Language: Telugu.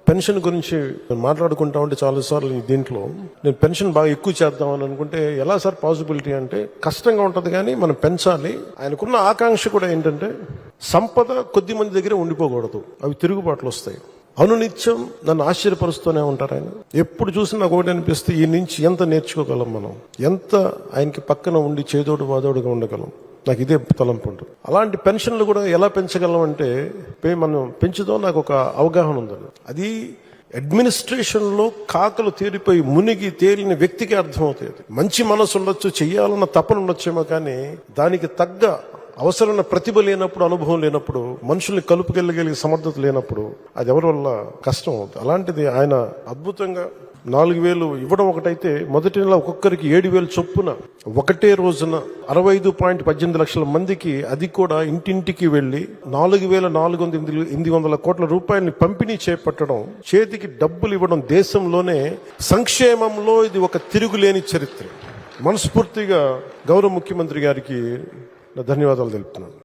పెన్షన్ గురించి మాట్లాడుకుంటా ఉంటే చాలాసార్లు దీంట్లో నేను పెన్షన్ బాగా ఎక్కువ చేద్దామని అనుకుంటే ఎలా సార్ పాసిబిలిటీ అంటే కష్టంగా ఉంటుంది, కానీ మనం పెంచాలి. ఆయనకున్న ఆకాంక్ష కూడా ఏంటంటే సంపద కొద్ది మంది దగ్గర ఉండిపోకూడదు, అవి తిరుగుబాట్లు వస్తాయి. అనునిత్యం నన్ను ఆశ్చర్యపరుస్తూనే ఉంటారు ఆయన. ఎప్పుడు చూసినా నాకు ఒకటి అనిపిస్తే ఈ నుంచి ఎంత నేర్చుకోగలం మనం, ఎంత ఆయనకి పక్కన ఉండి చేదోడు వాదోడుగా ఉండగలం. నాకు ఇదే తలంపు ఉంటుంది. అలాంటి పెన్షన్లు కూడా ఎలా పెంచగలం అంటే మనం పెంచుదాం, నాకు ఒక అవగాహన ఉందని. అది అడ్మినిస్ట్రేషన్ లో కాకలు తేలిపోయి మునిగి తేలిన వ్యక్తికి అర్థమవుతుంది. మంచి మనసు ఉండొచ్చు, చెయ్యాలన్న తపన ఉండొచ్చేమో, కానీ దానికి తగ్గ అవసరమైన ప్రతిభ లేనప్పుడు, అనుభవం లేనప్పుడు, మనుషుల్ని కలుపుకెళ్ళగలిగే సమర్థత లేనప్పుడు అది ఎవరి వల్ల కష్టం అవుతుంది. అలాంటిది ఆయన అద్భుతంగా 4,000 ఇవ్వడం ఒకటైతే, మొదటి నెల ఒక్కొక్కరికి 7,000 చొప్పున ఒకటే రోజున 65.18 లక్షల మందికి, అది కూడా ఇంటింటికి వెళ్లి 4,400 కోట్ల రూపాయలని పంపిణీ చేపట్టడం, చేతికి డబ్బులు ఇవ్వడం, దేశంలోనే సంక్షేమంలో ఇది ఒక తిరుగులేని చరిత్ర. మనస్ఫూర్తిగా గౌరవ ముఖ్యమంత్రి గారికి ధన్యవాదాలు తెలుపుతున్నాను.